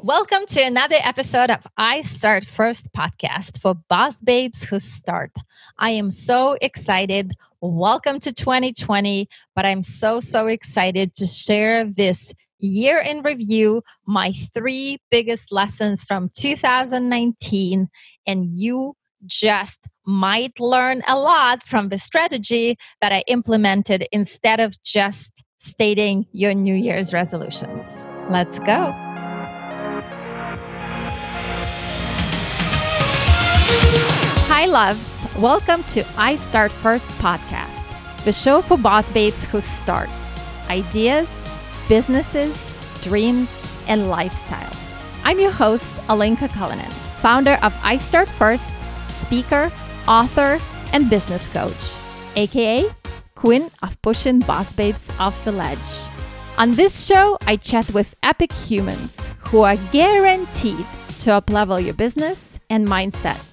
Welcome to another episode of iStartFirst podcast for boss babes who start. I am so excited. Welcome to 2020, but I'm so excited to share this year in review, my 3 biggest lessons from 2019, and you just might learn a lot from the strategy that I implemented instead of just stating your New Year's resolutions. Let's go. Hi, loves. Welcome to iStartFirst podcast, the show for boss babes who start ideas, businesses, dreams, and lifestyle. I'm your host, Alenka Cullinan, founder of iStartFirst, speaker, author, and business coach, aka Queen of Pushing Boss Babes Off the Ledge. On this show, I chat with epic humans who are guaranteed to up-level your business and mindset.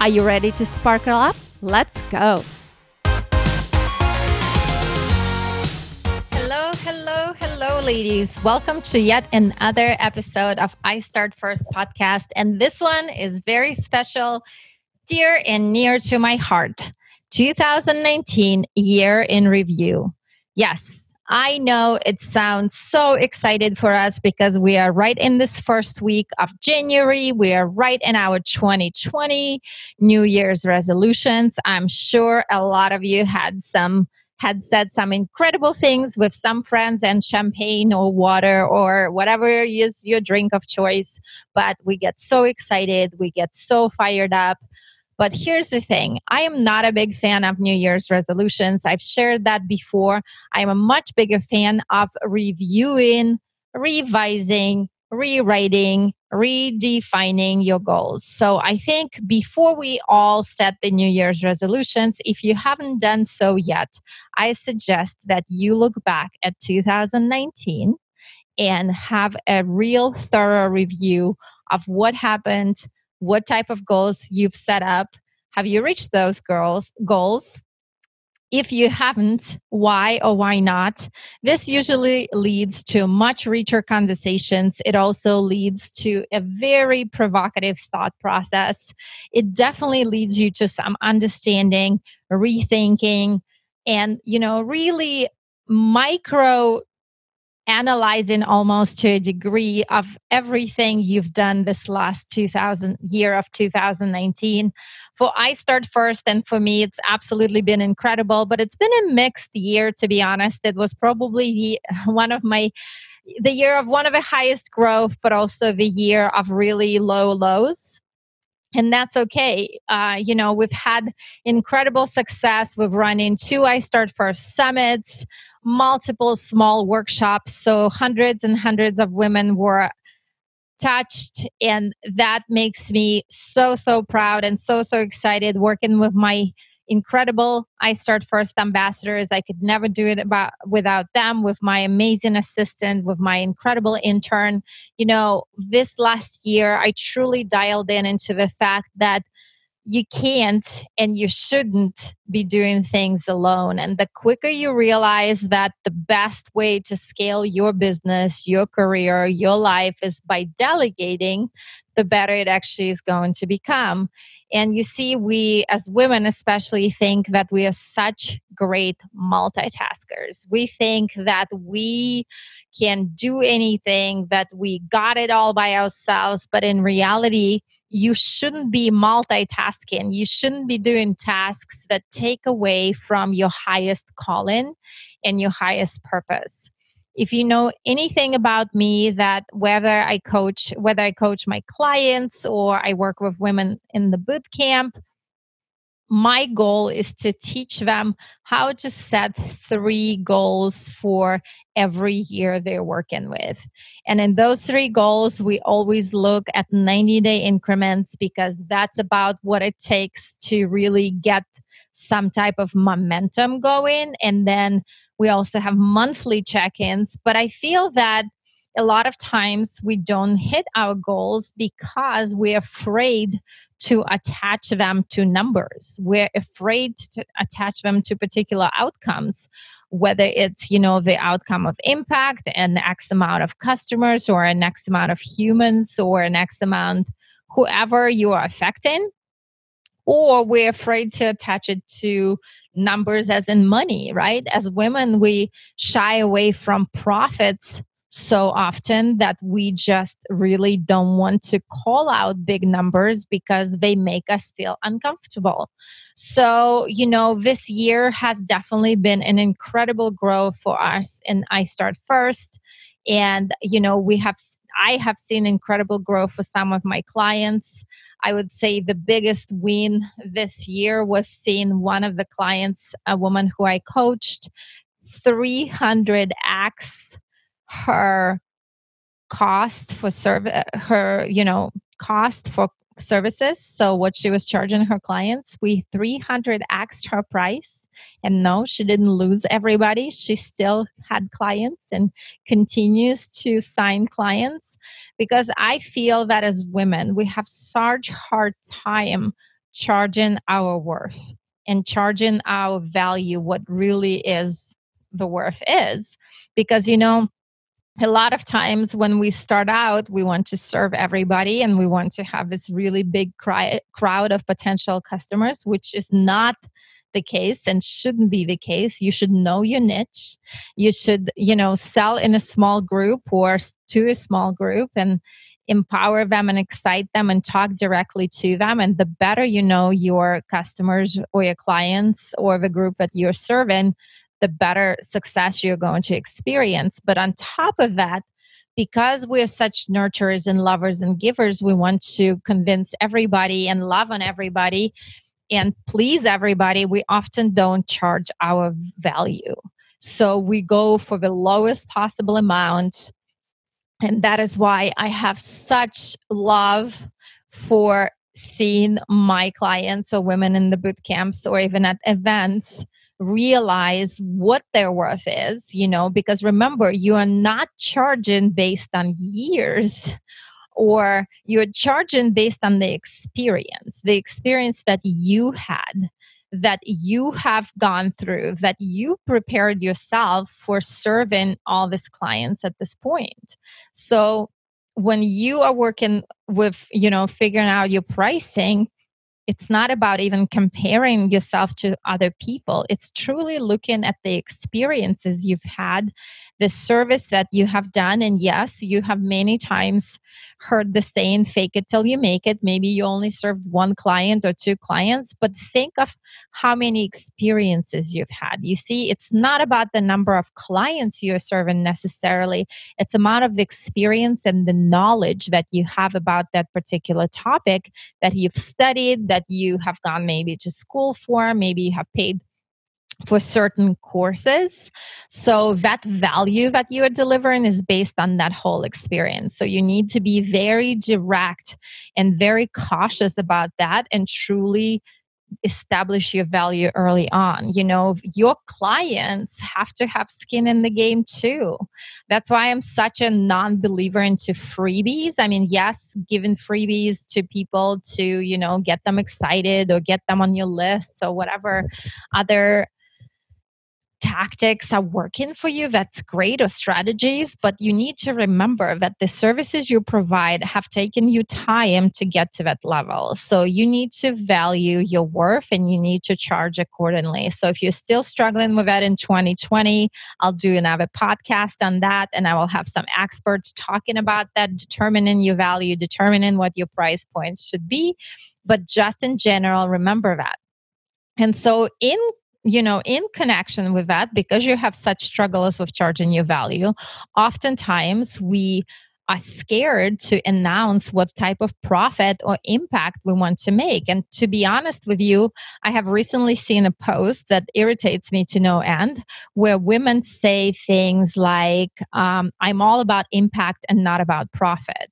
Are you ready to sparkle up? Let's go. Hello, ladies. Welcome to yet another episode of iStartFirst podcast. And this one is very special, dear and near to my heart. 2019 year in review. Yes. I know it sounds so excited for us because we are right in this first week of January. We are right in our 2020 New Year's resolutions. I'm sure a lot of you had said some incredible things with some friends and champagne or water or whatever is your drink of choice. But we get so excited. We get so fired up. But here's the thing. I am not a big fan of New Year's resolutions. I've shared that before. I'm a much bigger fan of reviewing, revising, rewriting, redefining your goals. So I think before we all set the New Year's resolutions, if you haven't done so yet, I suggest that you look back at 2019 and have a real thorough review of what happened, what type of goals you've set up. Have you reached those goals? If you haven't, why or why not? This usually leads to much richer conversations. It also leads to a very provocative thought process. It definitely leads you to some understanding, rethinking, and, really micro analyzing almost to a degree of everything you've done this last year of 2019. For iStartFirst, and for me, it's absolutely been incredible, but it's been a mixed year, to be honest. It was probably the year of one of the highest growth, but also the year of really low lows. And that's okay. We've had incredible success. We've run 2 iStartFirst Summits, multiple small workshops. So hundreds and hundreds of women were touched. And that makes me so proud and so excited working with my incredible iStartFirst ambassadors. I could never do it without them, with my amazing assistant, with my incredible intern. This last year, I truly dialed into the fact that you can't and you shouldn't be doing things alone. And the quicker you realize that the best way to scale your business, your career, your life is by delegating, the better it actually is going to become. And you see, we as women especially think that we are such great multitaskers. We think that we can do anything, that we got it all by ourselves. But in reality, you shouldn't be multitasking. You shouldn't be doing tasks that take away from your highest calling and your highest purpose. If you know anything about me, that whether I coach my clients or I work with women in the boot camp, my goal is to teach them how to set 3 goals for every year they're working with. And in those 3 goals, we always look at 90-day increments, because that's about what it takes to really get some type of momentum going. And then we also have monthly check-ins. But I feel that a lot of times we don't hit our goals because we're afraid to attach them to numbers. We're afraid to attach them to particular outcomes, whether it's, the outcome of impact and X amount of customers or an X amount of humans or an X amount, whoever you are affecting, or we're afraid to attach it to numbers as in money, right? As women, we shy away from profits so often that we just really don't want to call out big numbers because they make us feel uncomfortable. So, this year has definitely been an incredible growth for us in iStartFirst. And, I have seen incredible growth for some of my clients. I would say the biggest win this year was seeing one of the clients, a woman who I coached, 300x her cost for cost for services. So what she was charging her clients, we 300x'd her price. And no, she didn't lose everybody. She still had clients and continues to sign clients, because I feel that as women, we have such hard time charging our worth and charging our value, what really is the worth is. Because, a lot of times when we start out, we want to serve everybody and we want to have this really big crowd of potential customers, which is not the case and shouldn't be the case. You should know your niche. You should, sell in a small group or to a small group and empower them and excite them and talk directly to them. And the better you know your customers or your clients or the group that you're serving, the better success you're going to experience. But on top of that, because we're such nurturers and lovers and givers, we want to convince everybody and love on everybody and please everybody. We often don't charge our value. So we go for the lowest possible amount. And that is why I have such love for seeing my clients or women in the boot camps or even at events realize what their worth is, because remember, you are not charging based on years, or you're charging based on the experience that you had, that you have gone through, that you prepared yourself for serving all these clients at this point. So when you are working with, figuring out your pricing, it's not about even comparing yourself to other people. It's truly looking at the experiences you've had, the service that you have done. And yes, you have many times heard the saying, fake it till you make it. Maybe you only served one client or two clients, but think of how many experiences you've had. You see, it's not about the number of clients you're serving necessarily. It's amount of experience and the knowledge that you have about that particular topic that you've studied, that you have gone maybe to school for, maybe you have paid for certain courses. So that value that you are delivering is based on that whole experience. So you need to be very direct and very cautious about that and truly establish your value early on. Your clients have to have skin in the game too. That's why I'm such a non-believer into freebies. I mean, yes, giving freebies to people to, get them excited or get them on your list or whatever other tactics are working for you, that's great, or strategies, but you need to remember that the services you provide have taken you time to get to that level. So you need to value your worth and you need to charge accordingly. So if you're still struggling with that in 2020, I'll do another podcast on that, and I will have some experts talking about that, determining your value, determining what your price points should be. But just in general, remember that. And so in connection with that, because you have such struggles with charging your value, oftentimes we are scared to announce what type of profit or impact we want to make. And to be honest with you, I have recently seen a post that irritates me to no end, where women say things like, I'm all about impact and not about profit.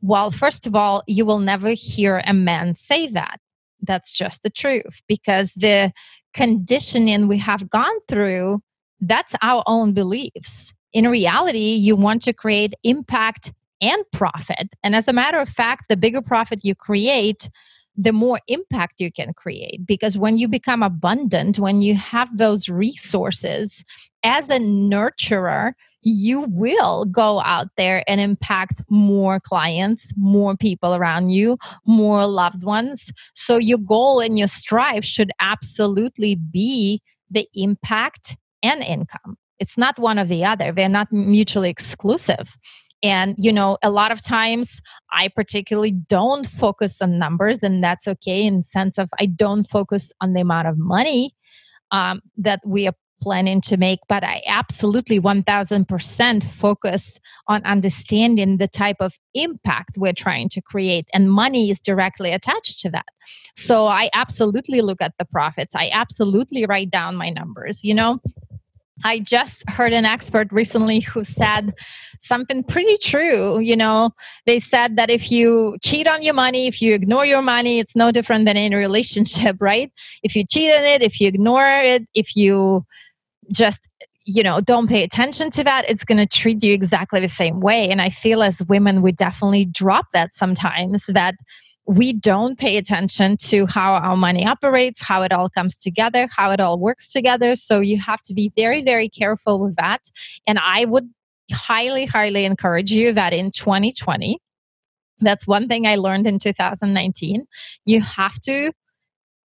Well, first of all, you will never hear a man say that. That's just the truth, because the conditioning we have gone through, that's our own beliefs. In reality, you want to create impact and profit. And as a matter of fact, the bigger profit you create, the more impact you can create. Because when you become abundant, when you have those resources, as a nurturer, you will go out there and impact more clients, more people around you, more loved ones. So your goal and your strive should absolutely be the impact and income. It's not one or the other. They're not mutually exclusive. And, a lot of times I particularly don't focus on numbers, and that's okay in the sense of I don't focus on the amount of money that we are planning to make, but I absolutely 1000% focus on understanding the type of impact we're trying to create. And money is directly attached to that. So I absolutely look at the profits. I absolutely write down my numbers. I just heard an expert recently who said something pretty true. They said that if you cheat on your money, if you ignore your money, it's no different than any relationship, right? If you cheat on it, if you ignore it, if you just don't pay attention to that, it's going to treat you exactly the same way. And I feel as women, we definitely drop that sometimes, that we don't pay attention to how our money operates, how it all comes together, how it all works together. So you have to be very, very careful with that. And I would highly, highly encourage you that in 2020, that's one thing I learned in 2019, you have to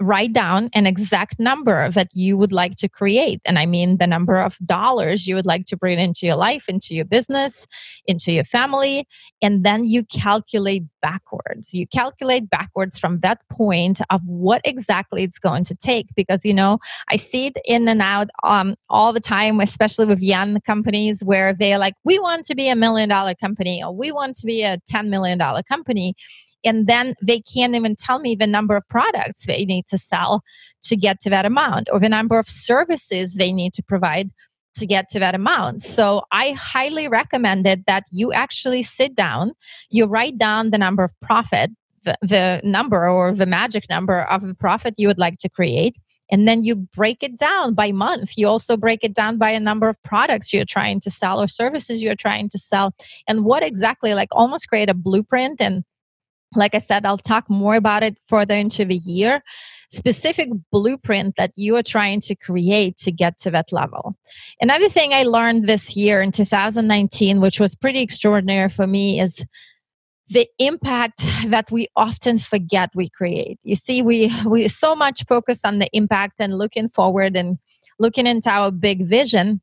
write down an exact number that you would like to create. And I mean the number of dollars you would like to bring into your life, into your business, into your family. And then you calculate backwards. You calculate backwards from that point of what exactly it's going to take. Because, I see it in and out all the time, especially with young companies where they're like, we want to be $1 million company, or we want to be a $10 million company. And then they can't even tell me the number of products they need to sell to get to that amount, or the number of services they need to provide to get to that amount. So I highly recommend it that you actually sit down, you write down the number of profit, the number or the magic number of the profit you would like to create. And then you break it down by month. You also break it down by a number of products you're trying to sell or services you're trying to sell. And what exactly, like almost create a blueprint. And like I said, I'll talk more about it further into the year, specific blueprint that you are trying to create to get to that level. Another thing I learned this year in 2019, which was pretty extraordinary for me, is the impact that we often forget we create. You see, we so much focus on the impact and looking forward and looking into our big vision,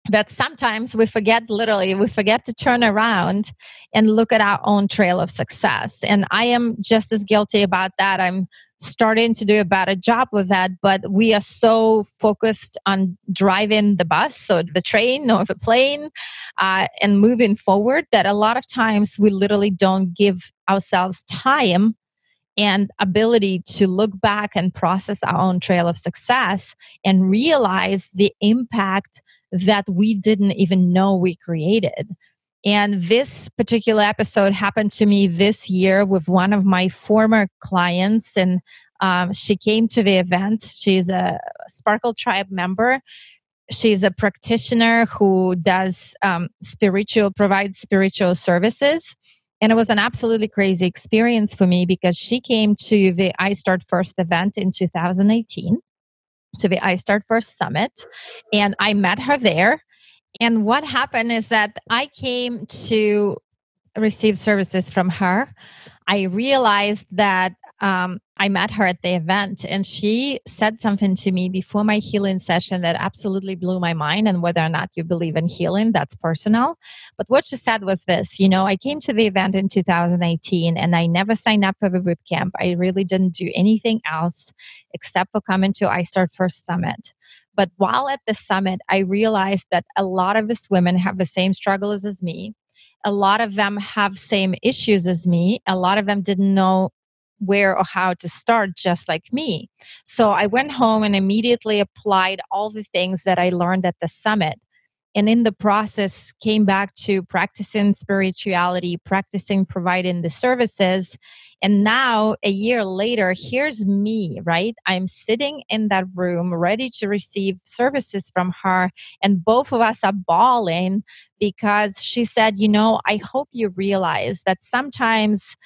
that sometimes we forget to turn around and look at our own trail of success. And I am just as guilty about that. I'm starting to do a better job with that, but we are so focused on driving the bus or the train or the plane and moving forward that a lot of times we literally don't give ourselves time and ability to look back and process our own trail of success and realize the impact that we didn't even know we created. And this particular episode happened to me this year with one of my former clients. And she came to the event. She's a Sparkle Tribe member. She's a practitioner who does provides spiritual services. And it was an absolutely crazy experience for me because she came to the iStartFirst event in 2018. To the iStartFirst Summit, and I met her there. And what happened is that I came to receive services from her. I realized that I met her at the event, and she said something to me before my healing session that absolutely blew my mind. And whether or not you believe in healing, that's personal. But what she said was this, I came to the event in 2018 and I never signed up for the boot camp. I really didn't do anything else except for coming to iStartFirst Summit. But while at the summit, I realized that a lot of these women have the same struggles as me. A lot of them have same issues as me. A lot of them didn't know where or how to start, just like me. So I went home and immediately applied all the things that I learned at the summit. And in the process, came back to practicing spirituality, practicing providing the services. And now, a year later, here's me, right? I'm sitting in that room ready to receive services from her. And both of us are bawling because she said, I hope you realize that sometimes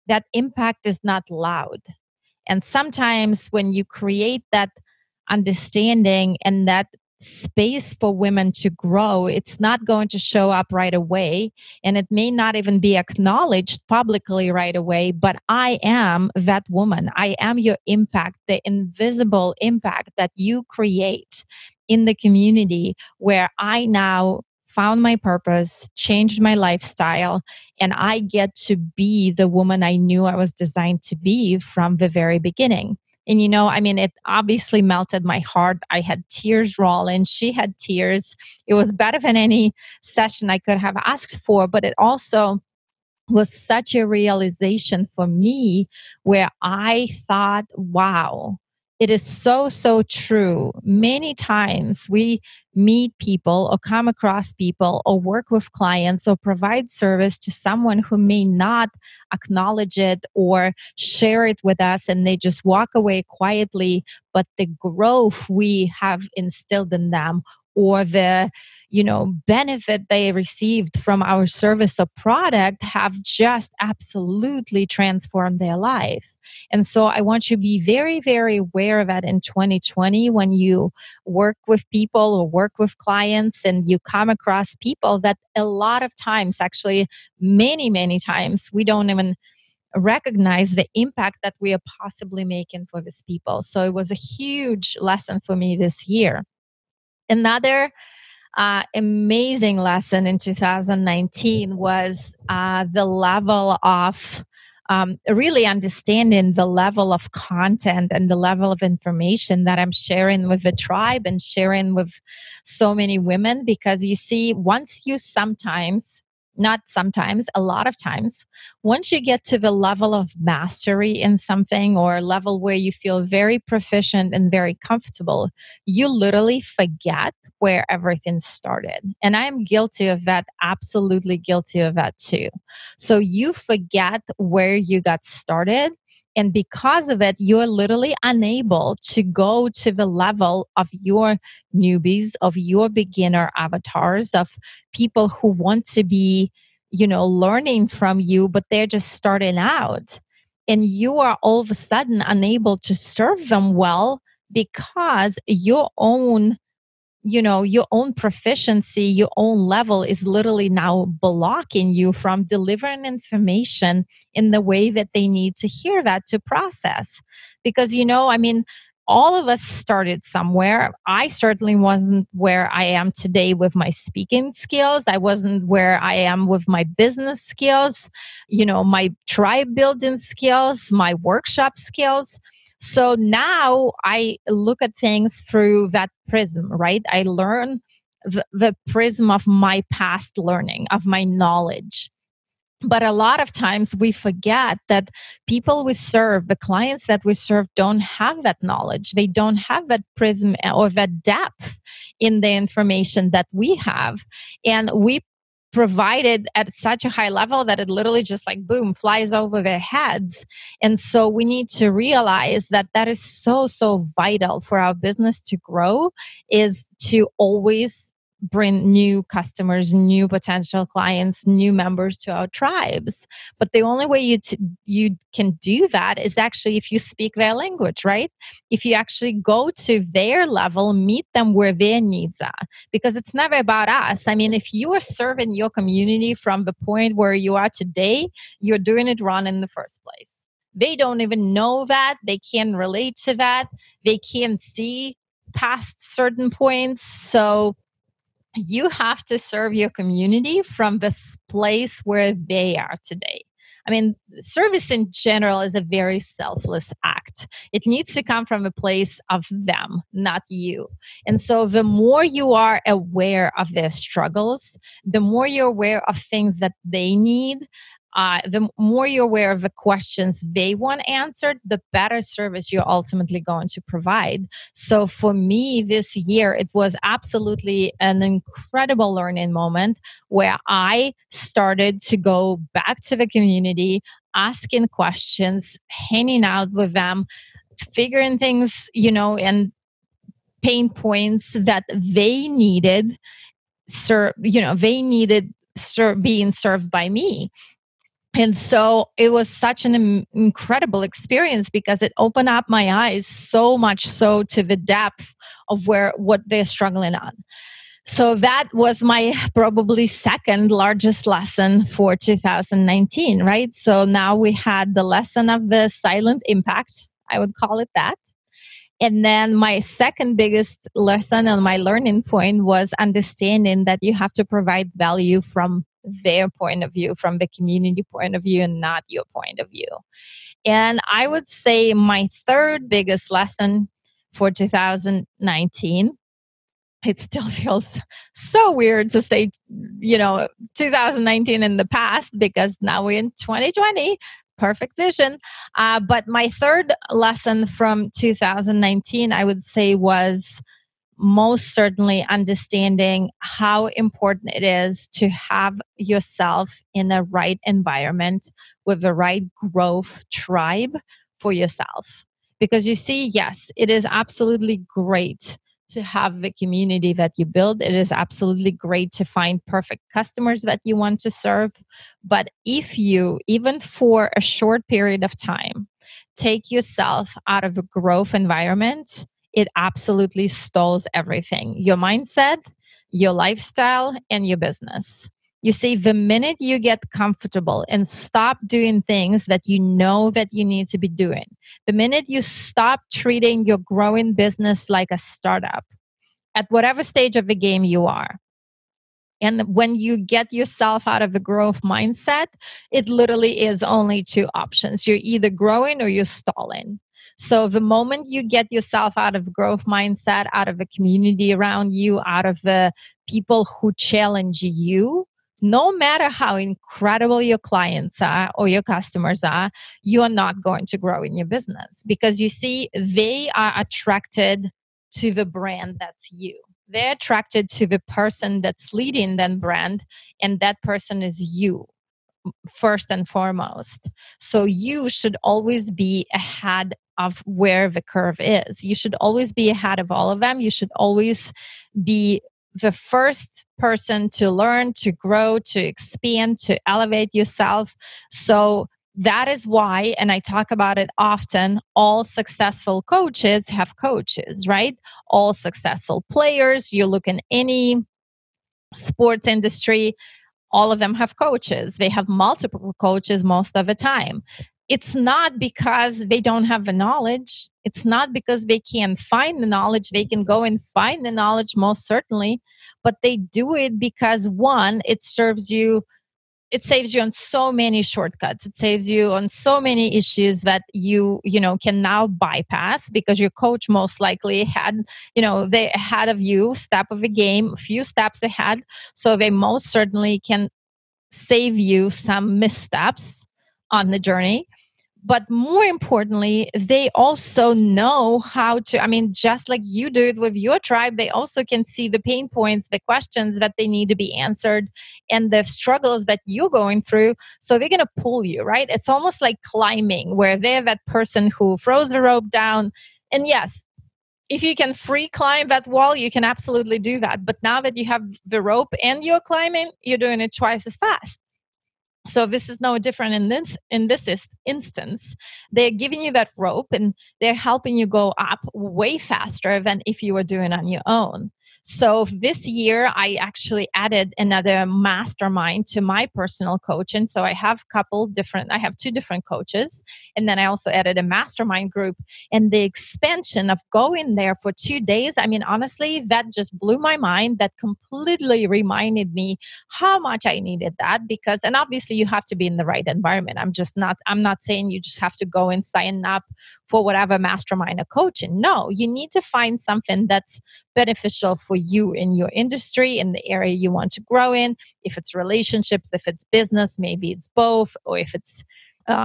that impact is not loud. And sometimes when you create that understanding and that space for women to grow, it's not going to show up right away. And it may not even be acknowledged publicly right away. But I am that woman. I am your impact, the invisible impact that you create in the community, where I now found my purpose, changed my lifestyle, and I get to be the woman I knew I was designed to be from the very beginning. And it obviously melted my heart. I had tears rolling. She had tears. It was better than any session I could have asked for, but it also was such a realization for me where I thought, wow, it is so, so true. Many times we meet people or come across people or work with clients or provide service to someone who may not acknowledge it or share it with us, and they just walk away quietly. But the growth we have instilled in them, or the benefit they received from our service or product, have just absolutely transformed their life. And so I want you to be very, very aware of that in 2020 when you work with people or work with clients and you come across people that a lot of times, actually many, many times, we don't even recognize the impact that we are possibly making for these people. So it was a huge lesson for me this year. Another amazing lesson in 2019 was the level of really understanding the level of content and the level of information that I'm sharing with the tribe and sharing with so many women. Because you see, once you not sometimes, a lot of times, once you get to the level of mastery in something, or a level where you feel very proficient and very comfortable, you literally forget where everything started. And I am guilty of that, absolutely guilty of that too. So you forget where you got started. And because of it, you're literally unable to go to the level of your newbies, of your beginner avatars, of people who want to be, learning from you, but they're just starting out. And you are all of a sudden unable to serve them well because your own proficiency, your own level is literally now blocking you from delivering information in the way that they need to hear that to process. Because, all of us started somewhere. I certainly wasn't where I am today with my speaking skills. I wasn't where I am with my business skills, my tribe building skills, my workshop skills. So now I look at things through that prism, right? I learn the prism of my past learning, of my knowledge. But a lot of times we forget that people we serve, the clients that we serve, don't have that knowledge. They don't have that prism or that depth in the information that we have. And we provide it at such a high level that it literally just like boom, flies over their heads. And so we need to realize that that is so, so vital for our business to grow, is to always bring new customers, new potential clients, new members to our tribes. But the only way you can do that is actually if you speak their language, right? If you actually go to their level, meet them where their needs are. Because it's never about us. If you are serving your community from the point where you are today, you're doing it wrong in the first place. They don't even know that. They can't relate to that. They can't see past certain points. So you have to serve your community from this place where they are today. Service in general is a very selfless act. It needs to come from a place of them, not you. And so the more you are aware of their struggles, the more you're aware of things that they need, the more you're aware of the questions they want answered, the better service you're ultimately going to provide. So for me this year, it was absolutely an incredible learning moment where I started to go back to the community, asking questions, hanging out with them, figuring things, and pain points that they needed, being served by me. And so it was such an incredible experience because it opened up my eyes so much so to the depth of what they're struggling on. So that was my probably second largest lesson for 2019, right? So now we had the lesson of the silent impact, I would call it that. And then my second biggest lesson and my learning point was understanding that you have to provide value from their point of view, from the community point of view, and not your point of view. And I would say my third biggest lesson for 2019, it still feels so weird to say, 2019 in the past because now we're in 2020. Perfect vision. But my third lesson from 2019, I would say, was most certainly understanding how important it is to have yourself in the right environment with the right growth tribe for yourself. Because you see, yes, it is absolutely great to have the community that you build. It is absolutely great to find perfect customers that you want to serve. But if you, even for a short period of time, take yourself out of a growth environment, it absolutely stalls everything: your mindset, your lifestyle, and your business. You see, the minute you get comfortable and stop doing things that you know that you need to be doing, the minute you stop treating your growing business like a startup at whatever stage of the game you are, and when you get yourself out of the growth mindset, it literally is only two options. You're either growing or you're stalling. So the moment you get yourself out of growth mindset, out of the community around you, out of the people who challenge you, no matter how incredible your clients are or your customers are, you are not going to grow in your business because you see, they are attracted to the brand that's you. They're attracted to the person that's leading that brand, and that person is you first and foremost. So you should always be ahead of where the curve is. You should always be ahead of all of them. You should always be the first person to learn, to grow, to expand, to elevate yourself. So that is why, and I talk about it often, all successful coaches have coaches, right? All successful players, you look in any sports industry, all of them have coaches. They have multiple coaches most of the time. It's not because they don't have the knowledge. It's not because they can't find the knowledge. They can go and find the knowledge, most certainly, but they do it because, one, it saves you on so many shortcuts. It saves you on so many issues that you can now bypass because your coach most likely had, they ahead of you, step of the game, a few steps ahead. So they most certainly can save you some missteps on the journey. But more importantly, they also know how to, just like you do it with your tribe, they also can see the pain points, the questions that they need to be answered, and the struggles that you're going through. So they're going to pull you, right? It's almost like climbing, where they're that person who throws the rope down. And yes, if you can free climb that wall, you can absolutely do that. But now that you have the rope and you're climbing, you're doing it twice as fast. So this is no different in this instance. They're giving you that rope and they're helping you go up way faster than if you were doing it on your own. So this year, I actually added another mastermind to my personal coaching. So I have two different coaches. And then I also added a mastermind group. And the expansion of going there for 2 days, honestly, that just blew my mind. That completely reminded me how much I needed that and obviously you have to be in the right environment. I'm not saying you just have to go and sign up for whatever mastermind or coaching. No, you need to find something that's beneficial for you in your industry, in the area you want to grow in. If it's relationships, if it's business, maybe it's both, or if it's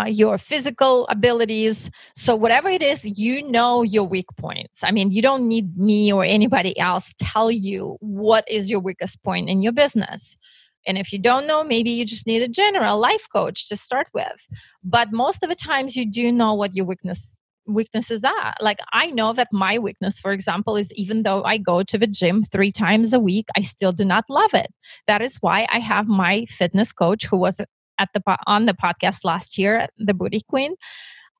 your physical abilities. So whatever it is, your weak points. You don't need me or anybody else tell you what is your weakest point in your business. And if you don't know, maybe you just need a general life coach to start with. But most of the times you do know what your weaknesses are. Like, I know that my weakness, for example, is even though I go to the gym 3 times a week, I still do not love it. That is why I have my fitness coach, who was on the podcast last year, the Booty Queen.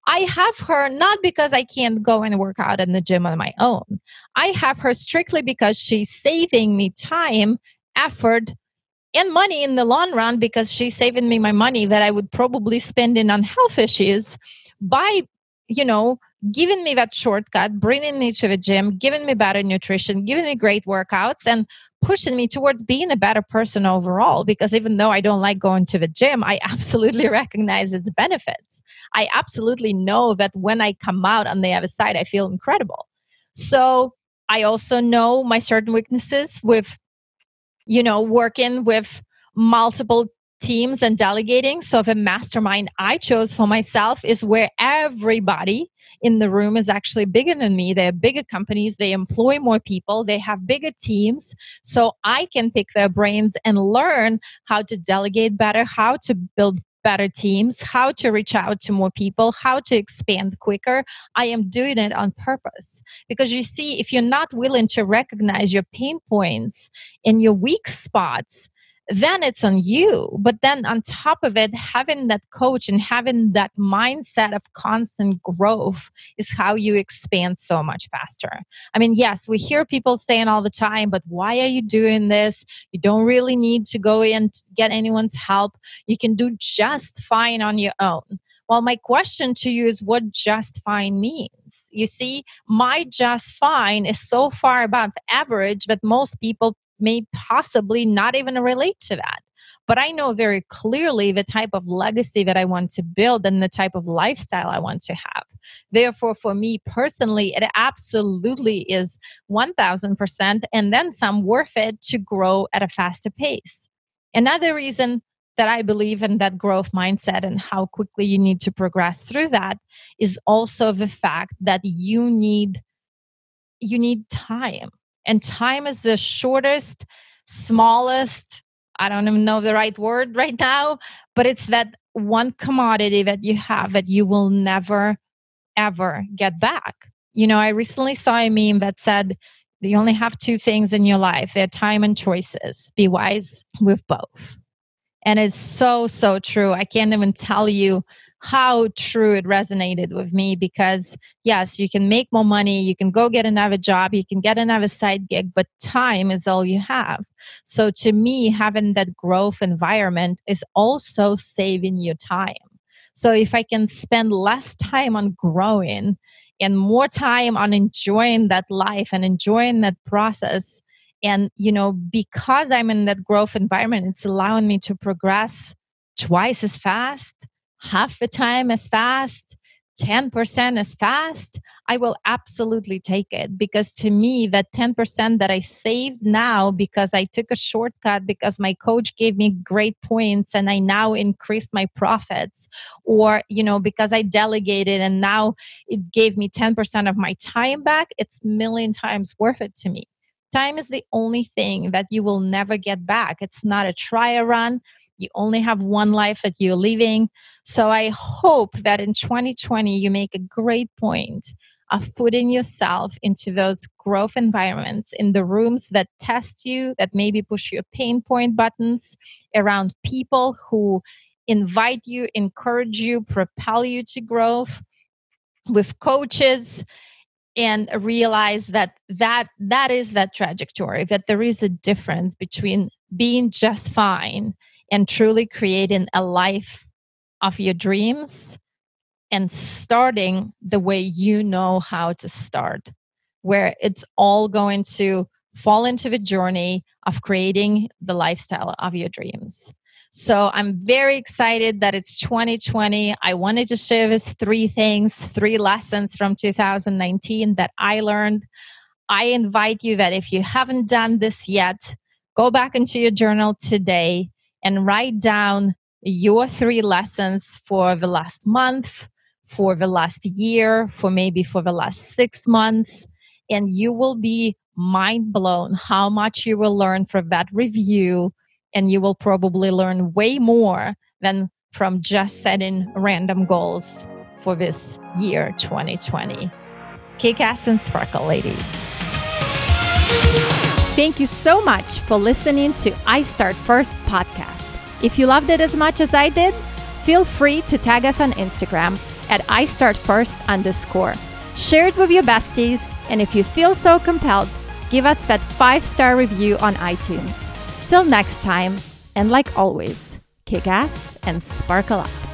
I have her not because I can't go and work out in the gym on my own. I have her strictly because she's saving me time, effort, and money in the long run, because she's saving me my money that I would probably spend in on health issues by, giving me that shortcut, bringing me to the gym, giving me better nutrition, giving me great workouts, and pushing me towards being a better person overall. Because even though I don't like going to the gym, I absolutely recognize its benefits. I absolutely know that when I come out on the other side, I feel incredible. So I also know my certain weaknesses with, working with multiple teams and delegating. So the mastermind I chose for myself is where everybody in the room is actually bigger than me. They're bigger companies. They employ more people. They have bigger teams. So I can pick their brains and learn how to delegate better, how to build better teams, how to reach out to more people, how to expand quicker. I am doing it on purpose. Because you see, if you're not willing to recognize your pain points and your weak spots, then it's on you. But then on top of it, having that coach and having that mindset of constant growth is how you expand so much faster. I mean, yes, we hear people saying all the time, but why are you doing this? You don't really need to go in to get anyone's help. You can do just fine on your own. Well, my question to you is what just fine means. You see, my just fine is so far above average that most people may possibly not even relate to that. But I know very clearly the type of legacy that I want to build and the type of lifestyle I want to have. Therefore, for me personally, it absolutely is 1000% and then some worth it to grow at a faster pace. Another reason that I believe in that growth mindset and how quickly you need to progress through that is also the fact that you need time. And time is the shortest, smallest, I don't even know the right word right now, but it's that one commodity that you have that you will never, ever get back. I recently saw a meme that said, you only have two things in your life. They're time and choices. Be wise with both. And it's so, so true. I can't even tell you how true it resonated with me, because yes, you can make more money, you can go get another job, you can get another side gig, but time is all you have. So to me, having that growth environment is also saving you time. So if I can spend less time on growing and more time on enjoying that life and enjoying that process, and because I'm in that growth environment, it's allowing me to progress twice as fast, half the time as fast, 10% as fast, I will absolutely take it. Because to me, that 10% that I saved now because I took a shortcut, because my coach gave me great points and I now increased my profits, or, because I delegated and now it gave me 10% of my time back, it's a million times worth it to me. Time is the only thing that you will never get back. It's not a try run. You only have one life that you're living. So I hope that in 2020, you make a great point of putting yourself into those growth environments, in the rooms that test you, that maybe push your pain point buttons, around people who invite you, encourage you, propel you to growth, with coaches, and realize that is that trajectory, that there is a difference between being just fine and truly creating a life of your dreams and starting the way you know how to start, where it's all going to fall into the journey of creating the lifestyle of your dreams. So I'm very excited that it's 2020. I wanted to share these 3 lessons from 2019 that I learned. I invite you that if you haven't done this yet, go back into your journal today and write down your 3 lessons for the last month, for the last year, for the last 6 months. And you will be mind blown how much you will learn from that review. And you will probably learn way more than from just setting random goals for this year, 2020. Kick ass and sparkle, ladies. Thank you so much for listening to iStartFirst podcast. If you loved it as much as I did, feel free to tag us on Instagram at iStartFirst_. Share it with your besties, and if you feel so compelled, give us that 5-star review on iTunes. Till next time, and like always, kick ass and sparkle up.